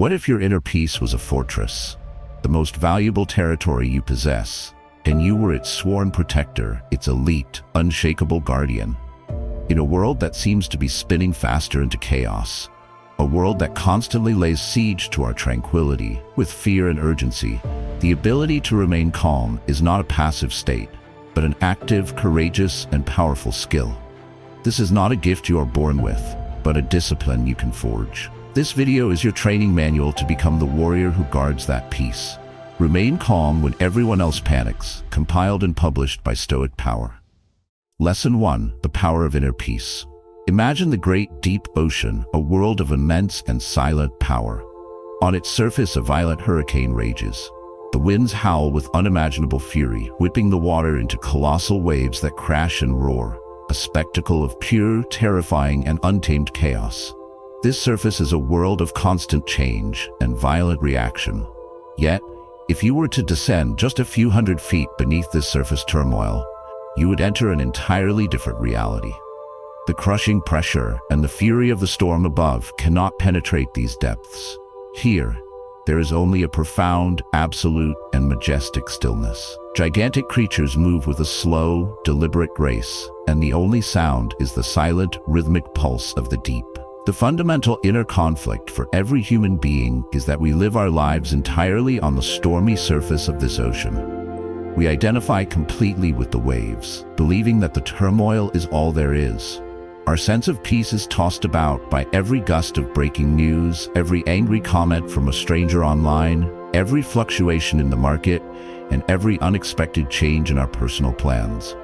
What if your inner peace was a fortress, the most valuable territory you possess, and you were its sworn protector, its elite, unshakable guardian? In a world that seems to be spinning faster into chaos, a world that constantly lays siege to our tranquility with fear and urgency, the ability to remain calm is not a passive state, but an active, courageous, and powerful skill. This is not a gift you are born with, but a discipline you can forge. This video is your training manual to become the warrior who guards that peace. Remain calm when everyone else panics, compiled and published by Stoic Power. Lesson 1. The Power of Inner Peace. Imagine the great deep ocean, a world of immense and silent power. On its surface, a violent hurricane rages. The winds howl with unimaginable fury, whipping the water into colossal waves that crash and roar, a spectacle of pure, terrifying, and untamed chaos. This surface is a world of constant change and violent reaction. Yet, if you were to descend just a few hundred feet beneath this surface turmoil, you would enter an entirely different reality. The crushing pressure and the fury of the storm above cannot penetrate these depths. Here, there is only a profound, absolute, and majestic stillness. Gigantic creatures move with a slow, deliberate grace, and the only sound is the silent, rhythmic pulse of the deep. The fundamental inner conflict for every human being is that we live our lives entirely on the stormy surface of this ocean. We identify completely with the waves, believing that the turmoil is all there is. Our sense of peace is tossed about by every gust of breaking news, every angry comment from a stranger online, every fluctuation in the market, and every unexpected change in our personal plans.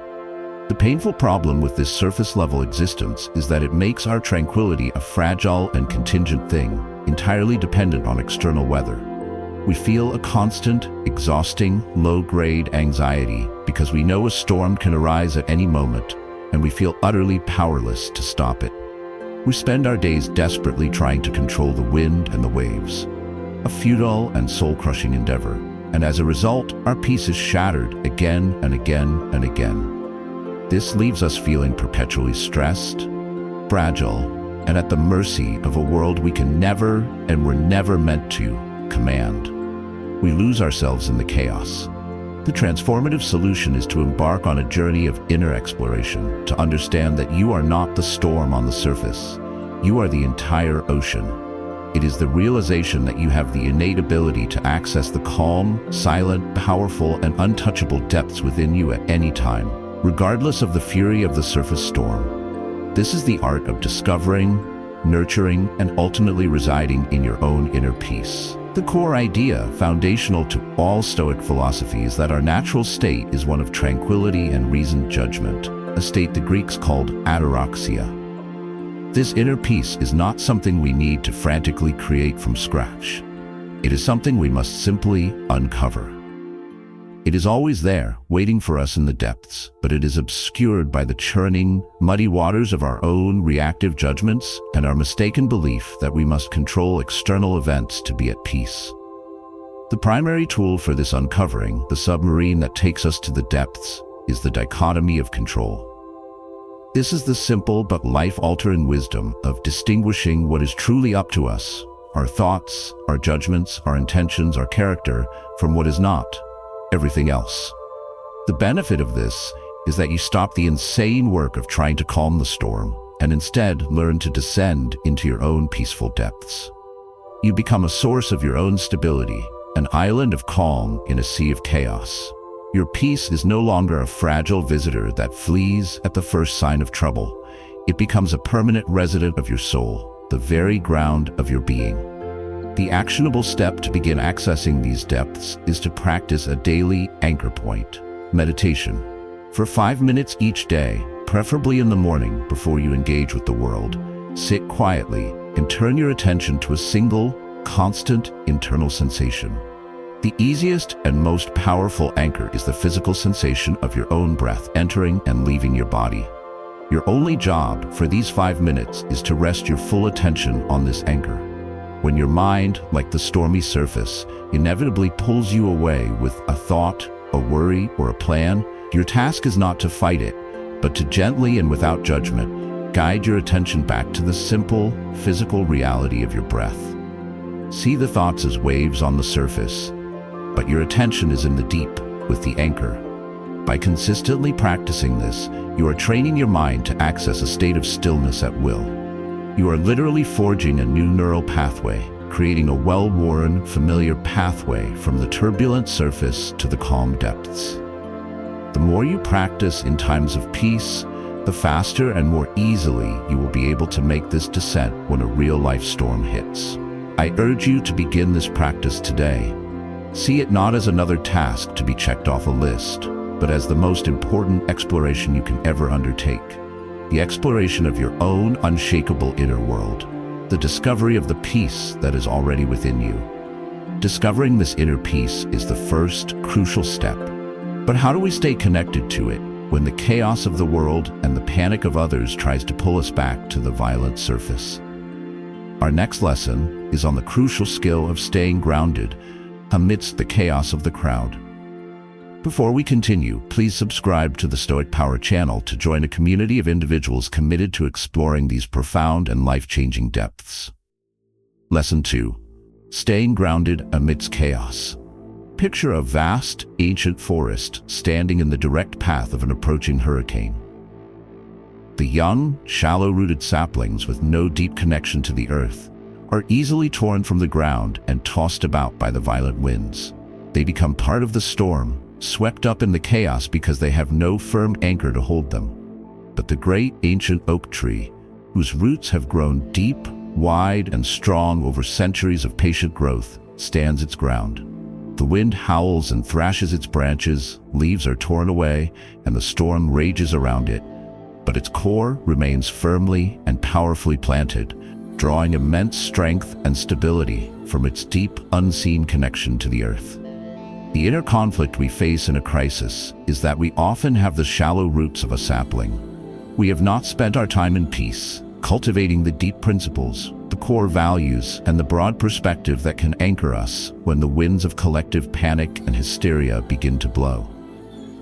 The painful problem with this surface-level existence is that it makes our tranquility a fragile and contingent thing, entirely dependent on external weather. We feel a constant, exhausting, low-grade anxiety because we know a storm can arise at any moment, and we feel utterly powerless to stop it. We spend our days desperately trying to control the wind and the waves, a futile and soul-crushing endeavor, and as a result, our peace is shattered again and again and again. This leaves us feeling perpetually stressed, fragile, and at the mercy of a world we can never and were never meant to command. We lose ourselves in the chaos. The transformative solution is to embark on a journey of inner exploration, to understand that you are not the storm on the surface. You are the entire ocean. It is the realization that you have the innate ability to access the calm, silent, powerful, and untouchable depths within you at any time, regardless of the fury of the surface storm. This is the art of discovering, nurturing, and ultimately residing in your own inner peace. The core idea, foundational to all Stoic philosophy, is that our natural state is one of tranquility and reasoned judgment, a state the Greeks called ataraxia. This inner peace is not something we need to frantically create from scratch. It is something we must simply uncover. It is always there, waiting for us in the depths, but it is obscured by the churning, muddy waters of our own reactive judgments and our mistaken belief that we must control external events to be at peace. The primary tool for this uncovering, the submarine that takes us to the depths, is the dichotomy of control. This is the simple but life-altering wisdom of distinguishing what is truly up to us, our thoughts, our judgments, our intentions, our character, from what is not, everything else. The benefit of this is that you stop the insane work of trying to calm the storm and instead learn to descend into your own peaceful depths. You become a source of your own stability, an island of calm in a sea of chaos. Your peace is no longer a fragile visitor that flees at the first sign of trouble. It becomes a permanent resident of your soul, the very ground of your being. The actionable step to begin accessing these depths is to practice a daily anchor point, meditation. For 5 minutes each day, preferably in the morning before you engage with the world, sit quietly and turn your attention to a single, constant internal sensation. The easiest and most powerful anchor is the physical sensation of your own breath entering and leaving your body. Your only job for these 5 minutes is to rest your full attention on this anchor. When your mind, like the stormy surface, inevitably pulls you away with a thought, a worry, or a plan, your task is not to fight it, but to gently and without judgment, guide your attention back to the simple, physical reality of your breath. See the thoughts as waves on the surface, but your attention is in the deep with the anchor. By consistently practicing this, you are training your mind to access a state of stillness at will. You are literally forging a new neural pathway, creating a well-worn, familiar pathway from the turbulent surface to the calm depths. The more you practice in times of peace, the faster and more easily you will be able to make this descent when a real-life storm hits. I urge you to begin this practice today. See it not as another task to be checked off a list, but as the most important exploration you can ever undertake. The exploration of your own unshakable inner world. The discovery of the peace that is already within you. Discovering this inner peace is the first crucial step. But how do we stay connected to it when the chaos of the world and the panic of others tries to pull us back to the violent surface? Our next lesson is on the crucial skill of staying grounded amidst the chaos of the crowd. Before we continue, please subscribe to the Stoic Power channel to join a community of individuals committed to exploring these profound and life-changing depths. Lesson 2. Staying grounded amidst chaos. Picture a vast, ancient forest standing in the direct path of an approaching hurricane. The young, shallow-rooted saplings with no deep connection to the earth are easily torn from the ground and tossed about by the violent winds. They become part of the storm, swept up in the chaos because they have no firm anchor to hold them. But the great ancient oak tree, whose roots have grown deep, wide, and strong over centuries of patient growth, stands its ground. The wind howls and thrashes its branches, leaves are torn away, and the storm rages around it. But its core remains firmly and powerfully planted, drawing immense strength and stability from its deep, unseen connection to the earth. The inner conflict we face in a crisis is that we often have the shallow roots of a sapling. We have not spent our time in peace, cultivating the deep principles, the core values, and the broad perspective that can anchor us when the winds of collective panic and hysteria begin to blow.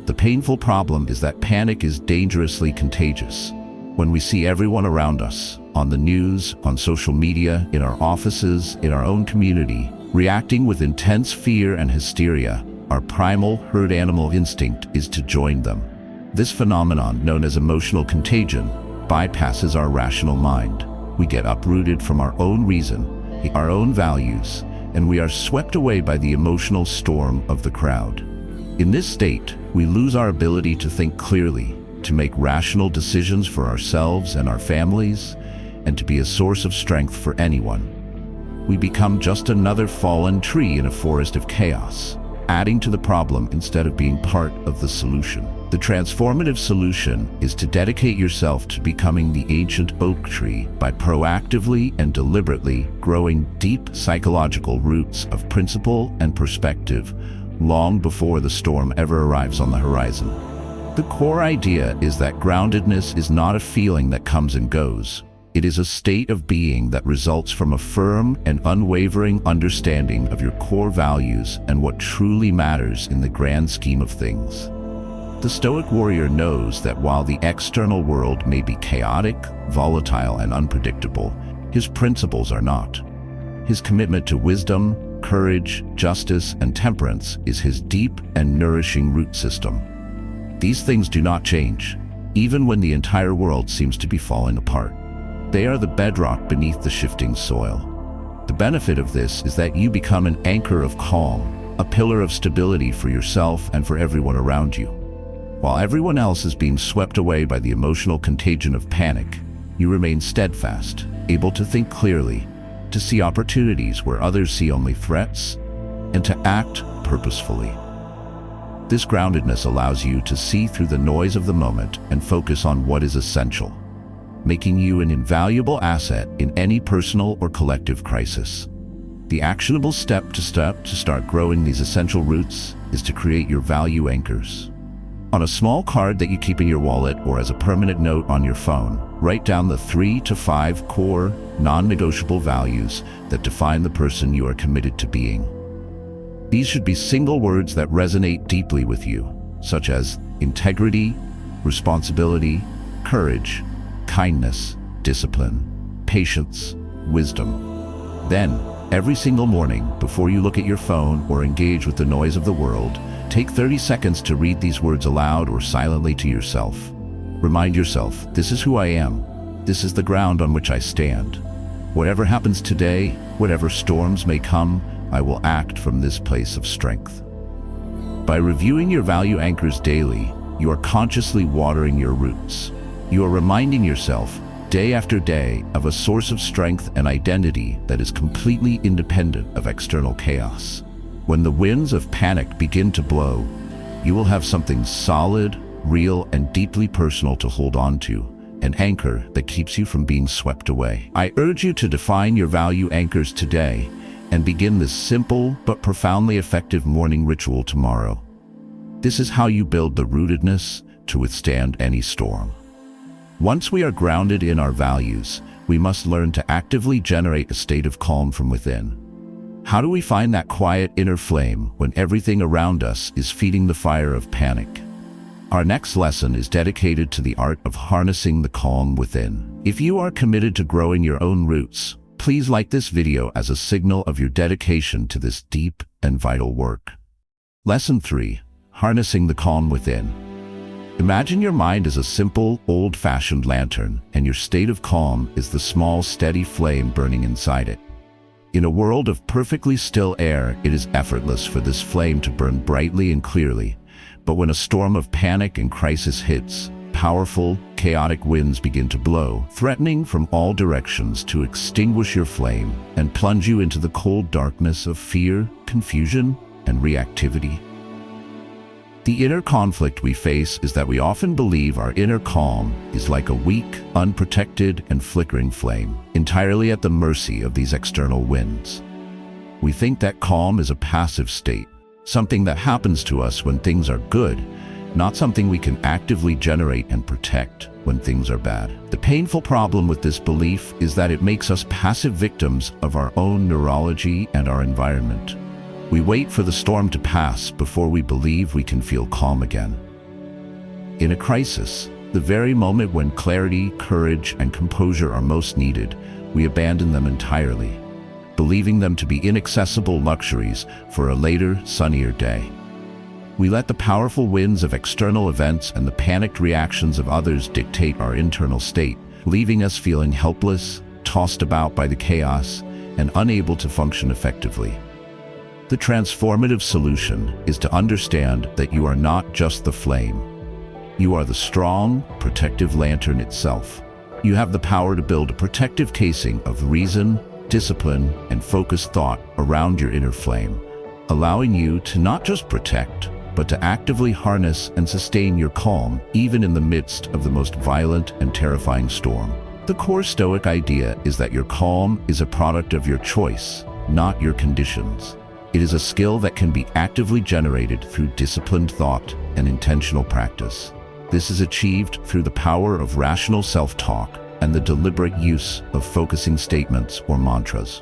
The painful problem is that panic is dangerously contagious. When we see everyone around us, on the news, on social media, in our offices, in our own community, reacting with intense fear and hysteria, our primal herd animal instinct is to join them. This phenomenon, known as emotional contagion, bypasses our rational mind. We get uprooted from our own reason, our own values, and we are swept away by the emotional storm of the crowd. In this state, we lose our ability to think clearly, to make rational decisions for ourselves and our families, and to be a source of strength for anyone. We become just another fallen tree in a forest of chaos, adding to the problem instead of being part of the solution. The transformative solution is to dedicate yourself to becoming the ancient oak tree by proactively and deliberately growing deep psychological roots of principle and perspective long before the storm ever arrives on the horizon. The core idea is that groundedness is not a feeling that comes and goes. It is a state of being that results from a firm and unwavering understanding of your core values and what truly matters in the grand scheme of things. The Stoic warrior knows that while the external world may be chaotic, volatile, and unpredictable, his principles are not. His commitment to wisdom, courage, justice, and temperance is his deep and nourishing root system. These things do not change, even when the entire world seems to be falling apart. They are the bedrock beneath the shifting soil. The benefit of this is that you become an anchor of calm, a pillar of stability for yourself and for everyone around you. While everyone else is being swept away by the emotional contagion of panic, you remain steadfast, able to think clearly, to see opportunities where others see only threats, and to act purposefully. This groundedness allows you to see through the noise of the moment and focus on what is essential, making you an invaluable asset in any personal or collective crisis. The actionable step to start growing these essential roots is to create your value anchors. On a small card that you keep in your wallet or as a permanent note on your phone, write down the 3 to 5 core, non-negotiable values that define the person you are committed to being. These should be single words that resonate deeply with you, such as integrity, responsibility, courage, kindness, discipline, patience, wisdom. Then, Every single morning, before you look at your phone or engage with the noise of the world, take 30 seconds to read these words aloud or silently to yourself. Remind yourself, this is who I am. This is the ground on which I stand. Whatever happens today, whatever storms may come, I will act from this place of strength. By reviewing your value anchors daily, you are consciously watering your roots. You are reminding yourself, day after day, of a source of strength and identity that is completely independent of external chaos. When the winds of panic begin to blow, you will have something solid, real, and deeply personal to hold on to, an anchor that keeps you from being swept away. I urge you to define your value anchors today and begin this simple but profoundly effective morning ritual tomorrow. This is how you build the rootedness to withstand any storm. Once we are grounded in our values, we must learn to actively generate a state of calm from within. How do we find that quiet inner flame when everything around us is feeding the fire of panic? Our next lesson is dedicated to the art of harnessing the calm within. If you are committed to growing your own roots, please like this video as a signal of your dedication to this deep and vital work. Lesson 3. Harnessing the calm within. Imagine your mind as a simple, old-fashioned lantern, and your state of calm is the small, steady flame burning inside it. In a world of perfectly still air, it is effortless for this flame to burn brightly and clearly. But when a storm of panic and crisis hits, powerful, chaotic winds begin to blow, threatening from all directions to extinguish your flame and plunge you into the cold darkness of fear, confusion, and reactivity. The inner conflict we face is that we often believe our inner calm is like a weak, unprotected, and flickering flame, entirely at the mercy of these external winds. We think that calm is a passive state, something that happens to us when things are good, not something we can actively generate and protect when things are bad. The painful problem with this belief is that it makes us passive victims of our own neurology and our environment. We wait for the storm to pass before we believe we can feel calm again. In a crisis, the very moment when clarity, courage, and composure are most needed, we abandon them entirely, believing them to be inaccessible luxuries for a later, sunnier day. We let the powerful winds of external events and the panicked reactions of others dictate our internal state, leaving us feeling helpless, tossed about by the chaos, and unable to function effectively. The transformative solution is to understand that you are not just the flame. You are the strong, protective lantern itself. You have the power to build a protective casing of reason, discipline, and focused thought around your inner flame, allowing you to not just protect, but to actively harness and sustain your calm even in the midst of the most violent and terrifying storm. The core Stoic idea is that your calm is a product of your choice, not your conditions. It is a skill that can be actively generated through disciplined thought and intentional practice. This is achieved through the power of rational self-talk and the deliberate use of focusing statements or mantras.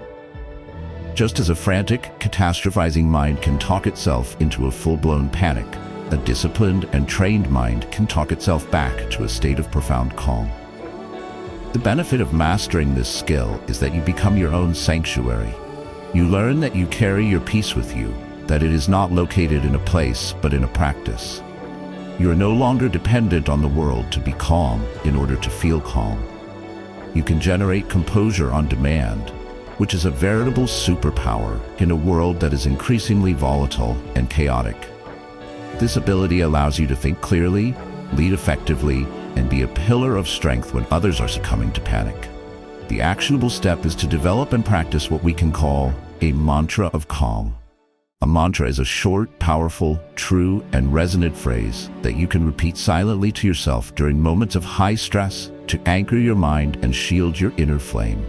Just as a frantic, catastrophizing mind can talk itself into a full-blown panic, a disciplined and trained mind can talk itself back to a state of profound calm. The benefit of mastering this skill is that you become your own sanctuary. You learn that you carry your peace with you, that it is not located in a place but in a practice. You are no longer dependent on the world to be calm in order to feel calm. You can generate composure on demand, which is a veritable superpower in a world that is increasingly volatile and chaotic. This ability allows you to think clearly, lead effectively, and be a pillar of strength when others are succumbing to panic. The actionable step is to develop and practice what we can call a mantra of calm. A mantra is a short, powerful, true, and resonant phrase that you can repeat silently to yourself during moments of high stress to anchor your mind and shield your inner flame.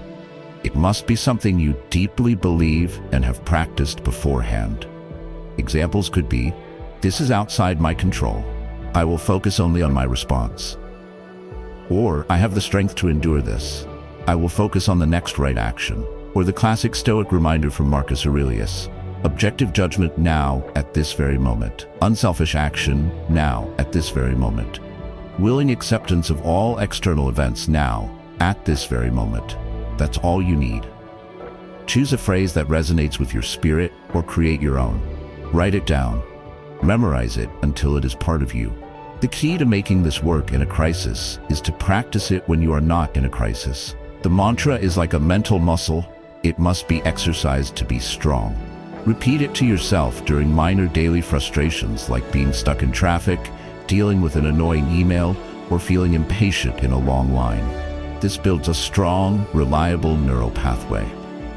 It must be something you deeply believe and have practiced beforehand. Examples could be, "This is outside my control. I will focus only on my response." Or, "I have the strength to endure this. I will focus on the next right action." Or the classic Stoic reminder from Marcus Aurelius, "Objective judgment now, at this very moment. Unselfish action now, at this very moment. Willing acceptance of all external events now, at this very moment." That's all you need. Choose a phrase that resonates with your spirit or create your own. Write it down. Memorize it until it is part of you. The key to making this work in a crisis is to practice it when you are not in a crisis. The mantra is like a mental muscle. It must be exercised to be strong. Repeat it to yourself during minor daily frustrations like being stuck in traffic, dealing with an annoying email, or feeling impatient in a long line. This builds a strong, reliable neural pathway.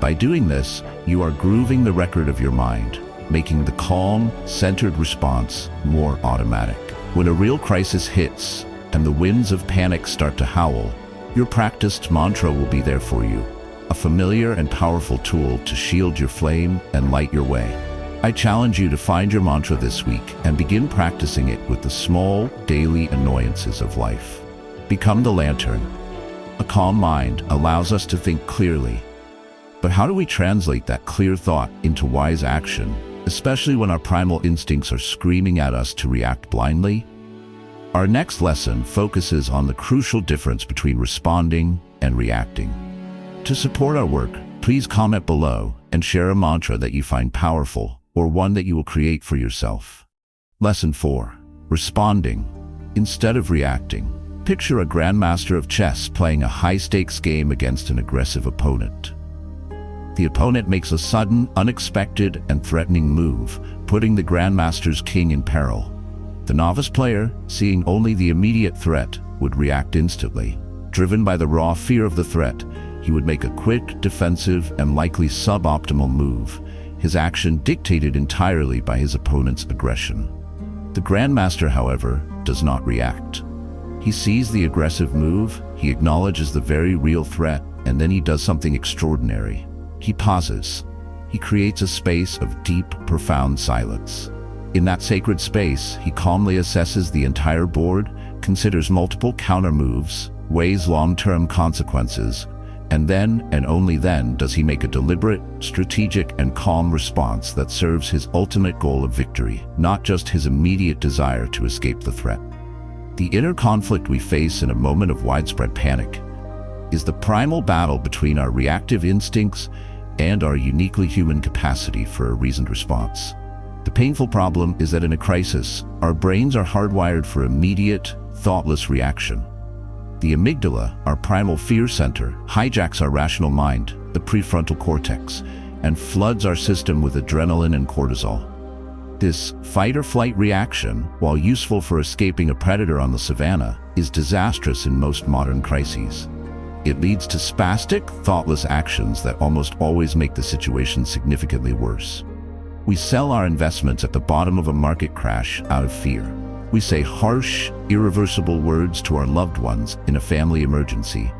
By doing this, you are grooving the record of your mind, making the calm, centered response more automatic. When a real crisis hits and the winds of panic start to howl, your practiced mantra will be there for you, a familiar and powerful tool to shield your flame and light your way. I challenge you to find your mantra this week and begin practicing it with the small, daily annoyances of life. Become the lantern. A calm mind allows us to think clearly. But how do we translate that clear thought into wise action, especially when our primal instincts are screaming at us to react blindly? Our next lesson focuses on the crucial difference between responding and reacting. To support our work, please comment below and share a mantra that you find powerful or one that you will create for yourself. Lesson 4. Responding instead of reacting. Picture a grandmaster of chess playing a high-stakes game against an aggressive opponent. The opponent makes a sudden, unexpected, and threatening move, putting the grandmaster's king in peril. The novice player, seeing only the immediate threat, would react instantly. Driven by the raw fear of the threat, he would make a quick, defensive, and likely suboptimal move, his action dictated entirely by his opponent's aggression. The grandmaster, however, does not react. He sees the aggressive move, he acknowledges the very real threat, and then he does something extraordinary. He pauses. He creates a space of deep, profound silence. In that sacred space, he calmly assesses the entire board, considers multiple counter moves, weighs long-term consequences, and then, and only then, does he make a deliberate, strategic, and calm response that serves his ultimate goal of victory, not just his immediate desire to escape the threat. The inner conflict we face in a moment of widespread panic is the primal battle between our reactive instincts and our uniquely human capacity for a reasoned response. The painful problem is that in a crisis, our brains are hardwired for immediate, thoughtless reaction. The amygdala, our primal fear center, hijacks our rational mind, the prefrontal cortex, and floods our system with adrenaline and cortisol. This fight-or-flight reaction, while useful for escaping a predator on the savannah, is disastrous in most modern crises. It leads to spastic, thoughtless actions that almost always make the situation significantly worse. We sell our investments at the bottom of a market crash out of fear. We say harsh, irreversible words to our loved ones in a family emergency.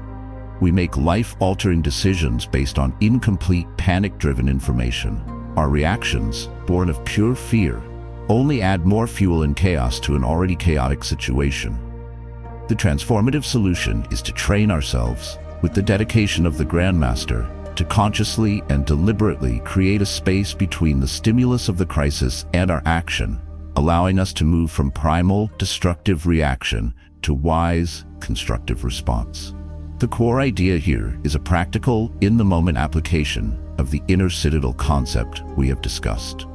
We make life-altering decisions based on incomplete, panic-driven information. Our reactions, born of pure fear, only add more fuel and chaos to an already chaotic situation. The transformative solution is to train ourselves, with the dedication of the Grandmaster, to consciously and deliberately create a space between the stimulus of the crisis and our action, allowing us to move from primal, destructive reaction to wise, constructive response. The core idea here is a practical, in-the-moment application of the inner citadel concept we have discussed.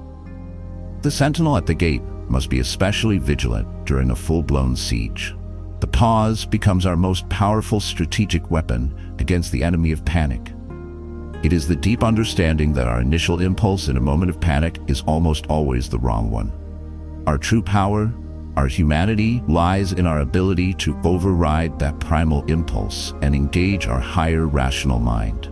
The sentinel at the gate must be especially vigilant during a full-blown siege. The pause becomes our most powerful strategic weapon against the enemy of panic. It is the deep understanding that our initial impulse in a moment of panic is almost always the wrong one. Our true power, our humanity, lies in our ability to override that primal impulse and engage our higher rational mind.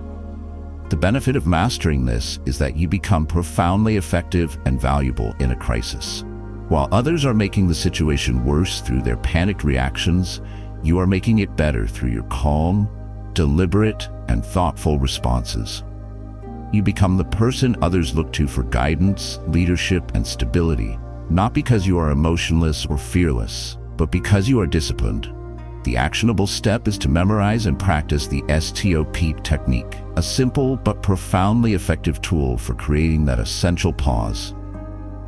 The benefit of mastering this is that you become profoundly effective and valuable in a crisis. While others are making the situation worse through their panicked reactions, you are making it better through your calm, deliberate, and thoughtful responses. You become the person others look to for guidance, leadership, and stability, not because you are emotionless or fearless, but because you are disciplined. The actionable step is to memorize and practice the STOP technique, a simple but profoundly effective tool for creating that essential pause.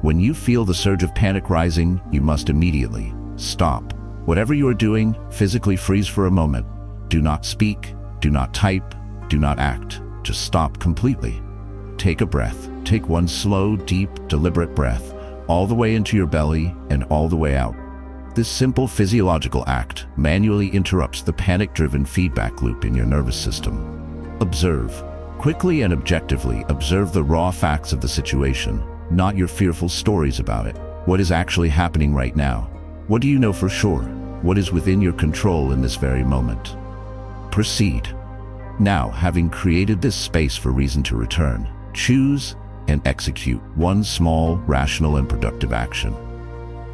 When you feel the surge of panic rising, you must immediately stop. Whatever you are doing, physically freeze for a moment. Do not speak, do not type, do not act. Just stop completely. Take a breath. Take one slow, deep, deliberate breath, all the way into your belly and all the way out. This simple physiological act manually interrupts the panic-driven feedback loop in your nervous system. Observe. Quickly and objectively observe the raw facts of the situation, not your fearful stories about it. What is actually happening right now? What do you know for sure? What is within your control in this very moment? Proceed. Now, having created this space for reason to return, choose and execute one small, rational, and productive action.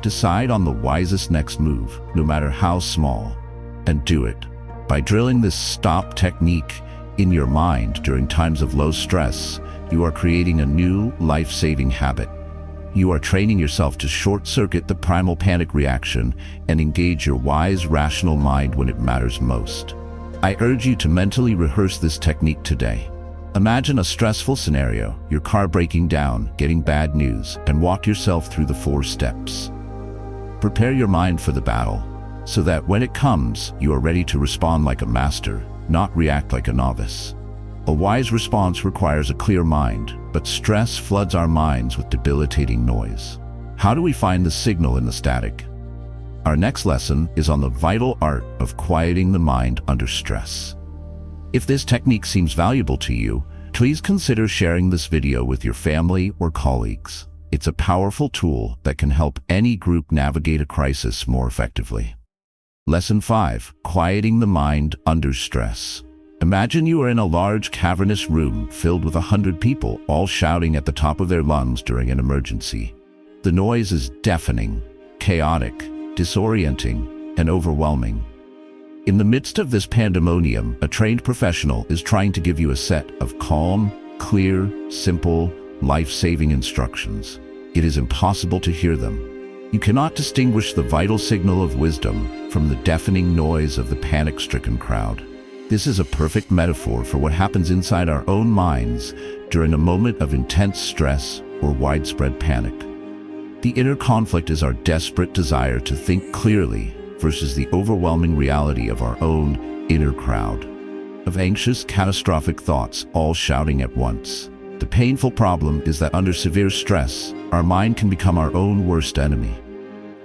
Decide on the wisest next move, no matter how small, and do it. By drilling this stop technique in your mind during times of low stress, you are creating a new, life-saving habit. You are training yourself to short-circuit the primal panic reaction and engage your wise, rational mind when it matters most. I urge you to mentally rehearse this technique today. Imagine a stressful scenario, your car breaking down, getting bad news, and walk yourself through the 4 steps. Prepare your mind for the battle, so that when it comes, you are ready to respond like a master, not react like a novice. A wise response requires a clear mind, but stress floods our minds with debilitating noise. How do we find the signal in the static? Our next lesson is on the vital art of quieting the mind under stress. If this technique seems valuable to you, please consider sharing this video with your family or colleagues. It's a powerful tool that can help any group navigate a crisis more effectively. Lesson 5. Quieting the mind under stress. Imagine you are in a large, cavernous room filled with 100 people, all shouting at the top of their lungs during an emergency. The noise is deafening, chaotic, disorienting, and overwhelming. In the midst of this pandemonium, a trained professional is trying to give you a set of calm, clear, simple, life-saving instructions. It is impossible to hear them. You cannot distinguish the vital signal of wisdom from the deafening noise of the panic-stricken crowd. This is a perfect metaphor for what happens inside our own minds during a moment of intense stress or widespread panic. The inner conflict is our desperate desire to think clearly versus the overwhelming reality of our own inner crowd, of anxious, catastrophic thoughts all shouting at once. The painful problem is that under severe stress, our mind can become our own worst enemy.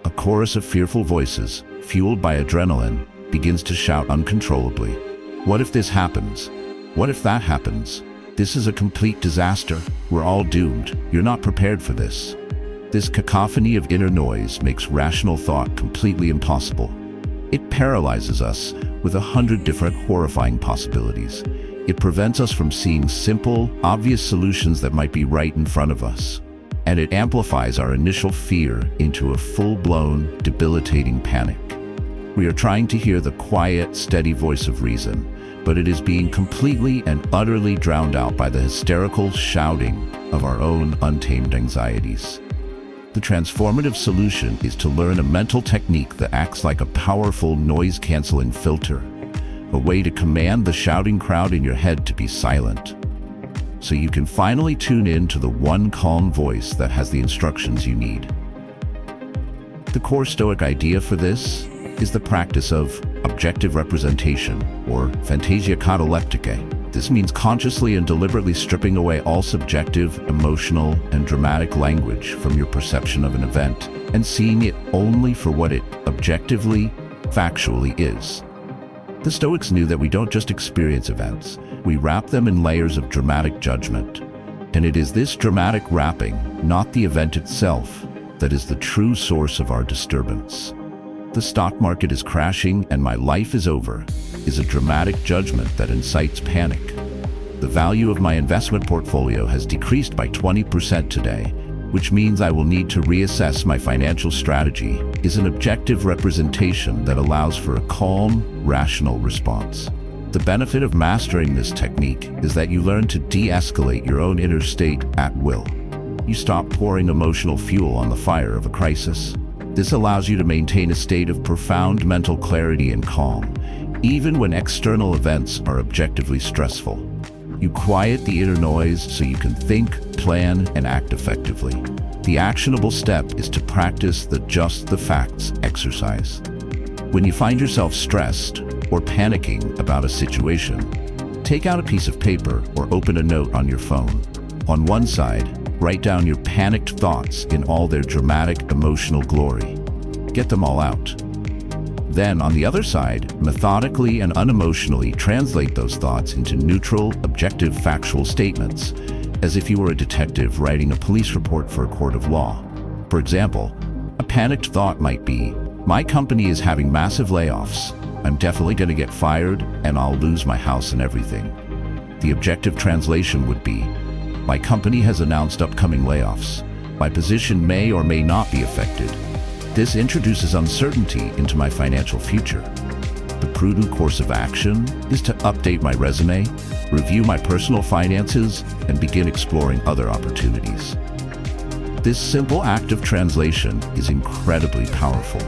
A chorus of fearful voices, fueled by adrenaline, begins to shout uncontrollably. What if this happens? What if that happens? This is a complete disaster. We're all doomed. You're not prepared for this. This cacophony of inner noise makes rational thought completely impossible. It paralyzes us with 100 different horrifying possibilities. It prevents us from seeing simple, obvious solutions that might be right in front of us. And it amplifies our initial fear into a full-blown, debilitating panic. We are trying to hear the quiet, steady voice of reason, but it is being completely and utterly drowned out by the hysterical shouting of our own untamed anxieties. The transformative solution is to learn a mental technique that acts like a powerful noise-canceling filter, a way to command the shouting crowd in your head to be silent, so you can finally tune in to the one calm voice that has the instructions you need. The core Stoic idea for this is the practice of objective representation, or fantasia cataleptica. This means consciously and deliberately stripping away all subjective, emotional, and dramatic language from your perception of an event and seeing it only for what it objectively, factually is. The Stoics knew that we don't just experience events, we wrap them in layers of dramatic judgment. And it is this dramatic wrapping, not the event itself, that is the true source of our disturbance. The stock market is crashing and my life is over is a dramatic judgment that incites panic. The value of my investment portfolio has decreased by 20% today, which means I will need to reassess my financial strategy, is an objective representation that allows for a calm, rational response. The benefit of mastering this technique is that you learn to de-escalate your own inner state at will. You stop pouring emotional fuel on the fire of a crisis. This allows you to maintain a state of profound mental clarity and calm, even when external events are objectively stressful. You quiet the inner noise so you can think, plan, and act effectively. The actionable step is to practice the just the facts exercise. When you find yourself stressed or panicking about a situation, take out a piece of paper or open a note on your phone. On one side, write down your panicked thoughts in all their dramatic emotional glory. Get them all out. Then, on the other side, methodically and unemotionally translate those thoughts into neutral, objective, factual statements, as if you were a detective writing a police report for a court of law. For example, a panicked thought might be, "My company is having massive layoffs. I'm definitely going to get fired, and I'll lose my house and everything." The objective translation would be, "My company has announced upcoming layoffs. My position may or may not be affected. This introduces uncertainty into my financial future. The prudent course of action is to update my resume, review my personal finances, and begin exploring other opportunities." This simple act of translation is incredibly powerful.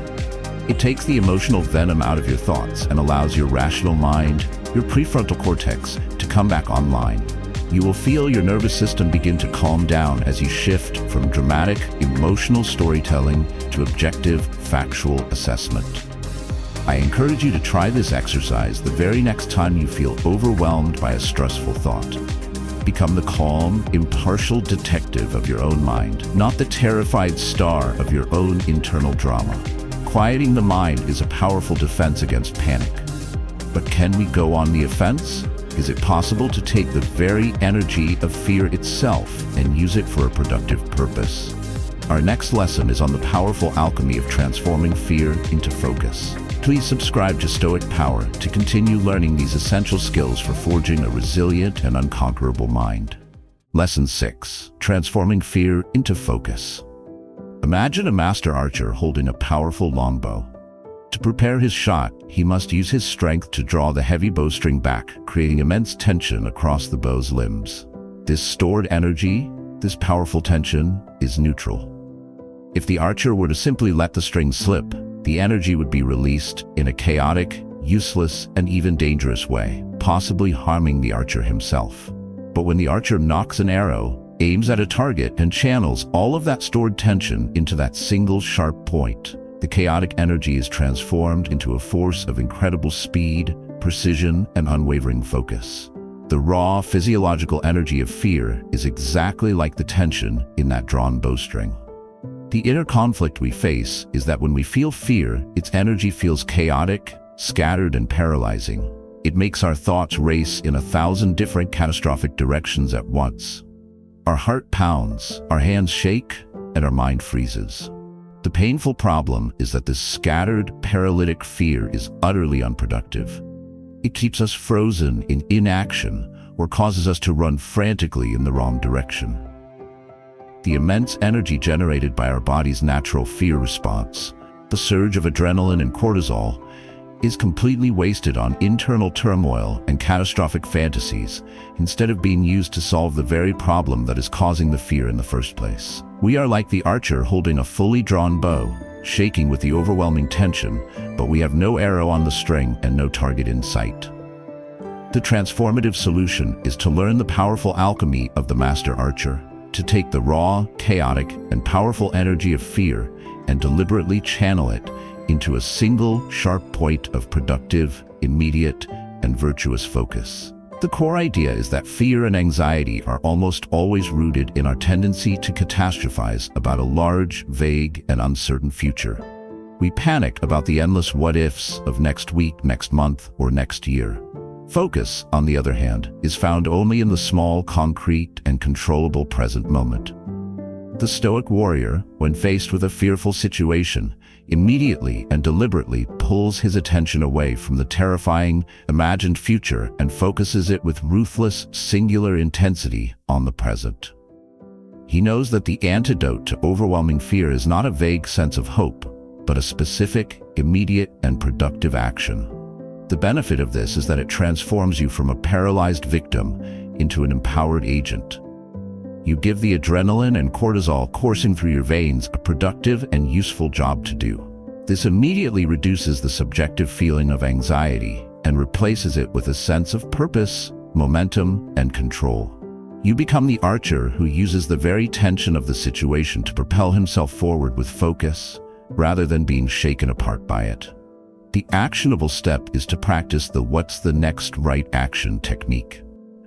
It takes the emotional venom out of your thoughts and allows your rational mind, your prefrontal cortex, to come back online. You will feel your nervous system begin to calm down as you shift from dramatic, emotional storytelling to objective, factual assessment. I encourage you to try this exercise the very next time you feel overwhelmed by a stressful thought. Become the calm, impartial detective of your own mind, not the terrified star of your own internal drama. Quieting the mind is a powerful defense against panic. But can we go on the offense? Is it possible to take the very energy of fear itself and use it for a productive purpose? Our next lesson is on the powerful alchemy of transforming fear into focus. Please subscribe to Stoic Power to continue learning these essential skills for forging a resilient and unconquerable mind. Lesson 6. Transforming fear into focus. Imagine a master archer holding a powerful longbow. To prepare his shot, he must use his strength to draw the heavy bowstring back, creating immense tension across the bow's limbs. This stored energy, this powerful tension, is neutral. If the archer were to simply let the string slip, the energy would be released in a chaotic, useless, and even dangerous way, possibly harming the archer himself. But when the archer nocks an arrow, aims at a target, and channels all of that stored tension into that single sharp point, the chaotic energy is transformed into a force of incredible speed, precision, and unwavering focus. The raw, physiological energy of fear is exactly like the tension in that drawn bowstring. The inner conflict we face is that when we feel fear, its energy feels chaotic, scattered, and paralyzing. It makes our thoughts race in 1,000 different catastrophic directions at once. Our heart pounds, our hands shake, and our mind freezes. The painful problem is that this scattered, paralytic fear is utterly unproductive. It keeps us frozen in inaction or causes us to run frantically in the wrong direction. The immense energy generated by our body's natural fear response, the surge of adrenaline and cortisol, is completely wasted on internal turmoil and catastrophic fantasies instead of being used to solve the very problem that is causing the fear in the first place. We are like the archer holding a fully drawn bow, shaking with the overwhelming tension, but we have no arrow on the string and no target in sight. The transformative solution is to learn the powerful alchemy of the master archer, to take the raw, chaotic, and powerful energy of fear and deliberately channel it into a single, sharp point of productive, immediate, and virtuous focus. The core idea is that fear and anxiety are almost always rooted in our tendency to catastrophize about a large, vague, and uncertain future. We panic about the endless what-ifs of next week, next month, or next year. Focus, on the other hand, is found only in the small, concrete, and controllable present moment. The Stoic warrior, when faced with a fearful situation, immediately and deliberately pulls his attention away from the terrifying, imagined future and focuses it with ruthless, singular intensity on the present. He knows that the antidote to overwhelming fear is not a vague sense of hope, but a specific, immediate, and productive action. The benefit of this is that it transforms you from a paralyzed victim into an empowered agent. You give the adrenaline and cortisol coursing through your veins a productive and useful job to do. This immediately reduces the subjective feeling of anxiety and replaces it with a sense of purpose, momentum, and control. You become the archer who uses the very tension of the situation to propel himself forward with focus, rather than being shaken apart by it. The actionable step is to practice the "what's the next right action" technique.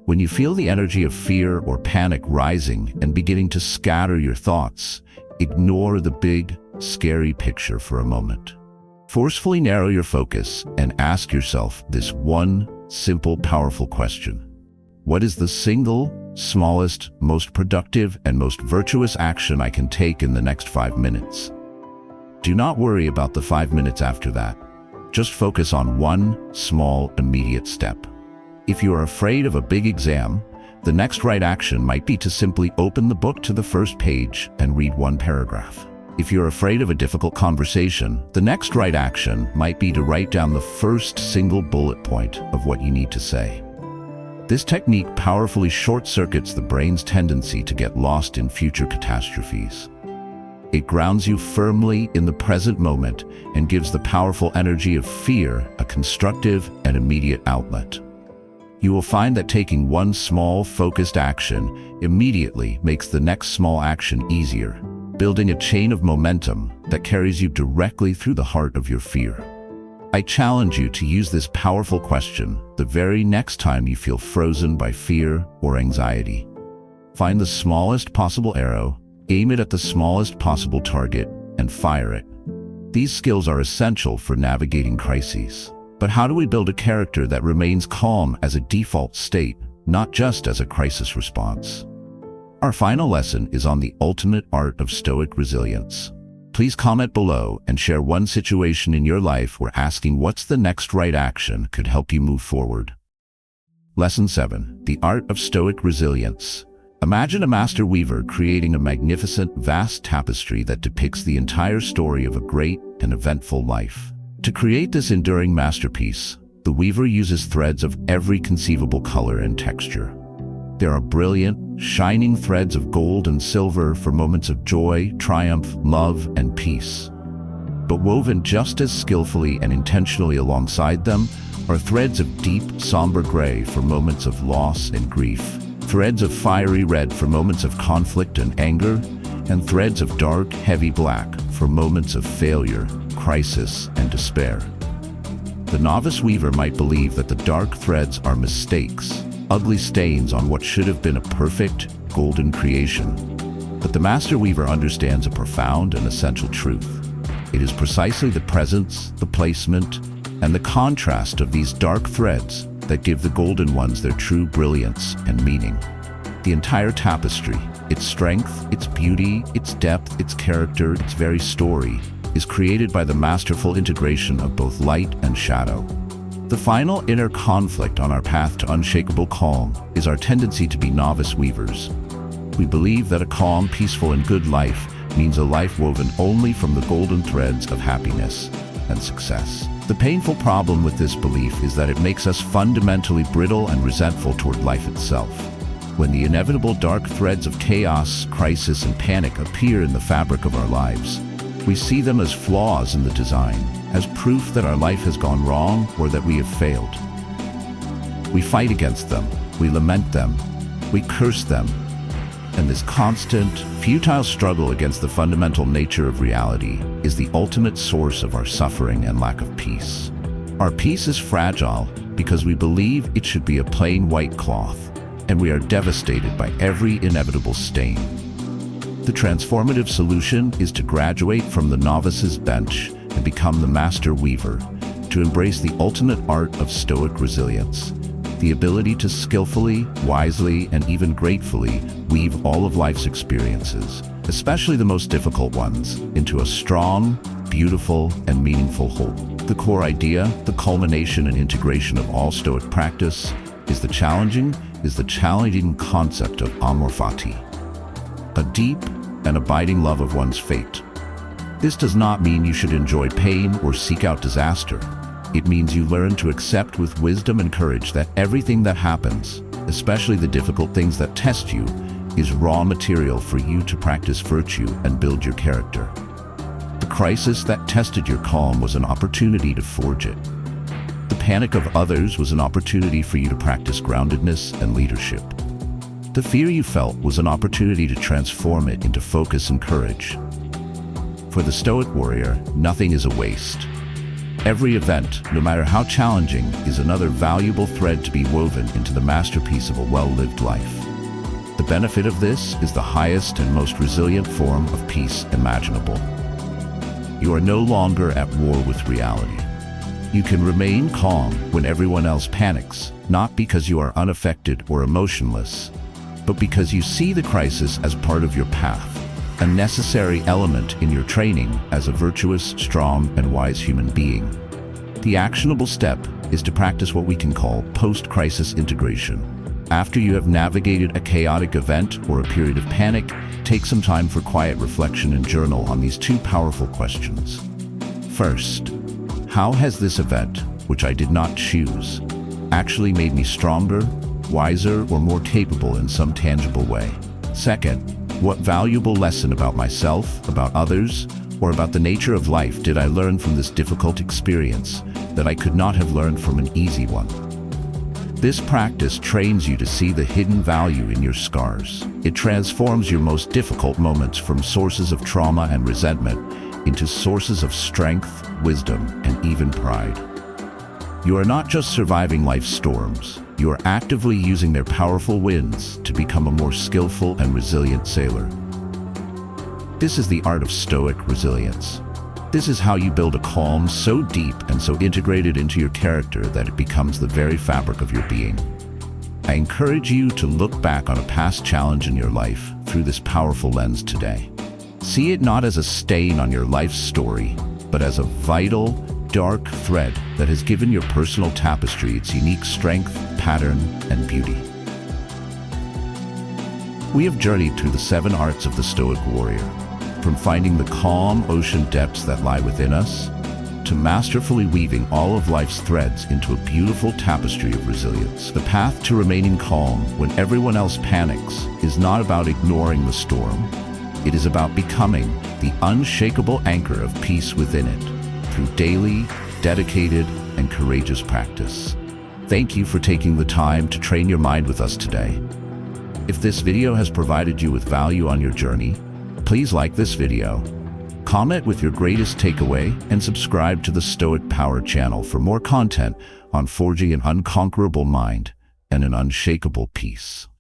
When you feel the energy of fear or panic rising and beginning to scatter your thoughts, ignore the big, scary picture for a moment. Forcefully narrow your focus and ask yourself this one simple, powerful question. What is the single, smallest, most productive, and most virtuous action I can take in the next 5 minutes? Do not worry about the 5 minutes after that. Just focus on one small, immediate step. If you are afraid of a big exam, the next right action might be to simply open the book to the first page and read one paragraph. If you're afraid of a difficult conversation, the next right action might be to write down the first single bullet point of what you need to say. This technique powerfully short-circuits the brain's tendency to get lost in future catastrophes. It grounds you firmly in the present moment and gives the powerful energy of fear a constructive and immediate outlet. You will find that taking one small, focused action immediately makes the next small action easier, building a chain of momentum that carries you directly through the heart of your fear. I challenge you to use this powerful question the very next time you feel frozen by fear or anxiety. Find the smallest possible arrow, aim it at the smallest possible target, and fire it. These skills are essential for navigating crises. But how do we build a character that remains calm as a default state, not just as a crisis response? Our final lesson is on the ultimate art of Stoic resilience. Please comment below and share one situation in your life where asking what's the next right action could help you move forward. Lesson 7. The art of Stoic resilience. Imagine a master weaver creating a magnificent, vast tapestry that depicts the entire story of a great and eventful life. To create this enduring masterpiece, the weaver uses threads of every conceivable color and texture. There are brilliant, shining threads of gold and silver for moments of joy, triumph, love, and peace. But woven just as skillfully and intentionally alongside them are threads of deep, somber gray for moments of loss and grief, threads of fiery red for moments of conflict and anger, and threads of dark, heavy black for moments of failure, crisis, and despair. The novice weaver might believe that the dark threads are mistakes, ugly stains on what should have been a perfect, golden creation. But the master weaver understands a profound and essential truth. It is precisely the presence, the placement, and the contrast of these dark threads that give the golden ones their true brilliance and meaning. The entire tapestry, its strength, its beauty, its depth, its character, its very story, is created by the masterful integration of both light and shadow. The final inner conflict on our path to unshakable calm is our tendency to be novice weavers. We believe that a calm, peaceful, and good life means a life woven only from the golden threads of happiness and success. The painful problem with this belief is that it makes us fundamentally brittle and resentful toward life itself. When the inevitable dark threads of chaos, crisis, and panic appear in the fabric of our lives, we see them as flaws in the design, as proof that our life has gone wrong or that we have failed. We fight against them, we lament them, we curse them, and this constant, futile struggle against the fundamental nature of reality is the ultimate source of our suffering and lack of peace. Our peace is fragile because we believe it should be a plain white cloth, and we are devastated by every inevitable stain. The transformative solution is to graduate from the novice's bench and become the master weaver, to embrace the ultimate art of Stoic resilience, the ability to skillfully, wisely, and even gratefully weave all of life's experiences, especially the most difficult ones, into a strong, beautiful, and meaningful whole. The core idea, the culmination and integration of all Stoic practice, is the challenging concept of amor fati, a deep and abiding love of one's fate. This does not mean you should enjoy pain or seek out disaster. It means you learn to accept with wisdom and courage that everything that happens, especially the difficult things that test you, is raw material for you to practice virtue and build your character. The crisis that tested your calm was an opportunity to forge it. The panic of others was an opportunity for you to practice groundedness and leadership. The fear you felt was an opportunity to transform it into focus and courage. For the Stoic warrior, nothing is a waste. Every event, no matter how challenging, is another valuable thread to be woven into the masterpiece of a well-lived life. The benefit of this is the highest and most resilient form of peace imaginable. You are no longer at war with reality. You can remain calm when everyone else panics, not because you are unaffected or emotionless, but because you see the crisis as part of your path, a necessary element in your training as a virtuous, strong, and wise human being. The actionable step is to practice what we can call post-crisis integration. After you have navigated a chaotic event or a period of panic, take some time for quiet reflection and journal on these two powerful questions. First, how has this event, which I did not choose, actually made me stronger, wiser, or more capable in some tangible way? Second, what valuable lesson about myself, about others, or about the nature of life did I learn from this difficult experience that I could not have learned from an easy one? This practice trains you to see the hidden value in your scars. It transforms your most difficult moments from sources of trauma and resentment into sources of strength, wisdom, and even pride. You are not just surviving life's storms, you are actively using their powerful winds to become a more skillful and resilient sailor. This is the art of Stoic resilience. This is how you build a calm so deep and so integrated into your character that it becomes the very fabric of your being. I encourage you to look back on a past challenge in your life through this powerful lens today. See it not as a stain on your life's story, but as a vital, dark thread that has given your personal tapestry its unique strength, pattern, and beauty. We have journeyed through the 7 arts of the Stoic warrior, from finding the calm ocean depths that lie within us, to masterfully weaving all of life's threads into a beautiful tapestry of resilience. The path to remaining calm when everyone else panics is not about ignoring the storm. It is about becoming the unshakable anchor of peace within it, through daily, dedicated, and courageous practice. Thank you for taking the time to train your mind with us today. If this video has provided you with value on your journey, please like this video, comment with your greatest takeaway, and subscribe to the Stoic Power channel for more content on forging an unconquerable mind and an unshakable peace.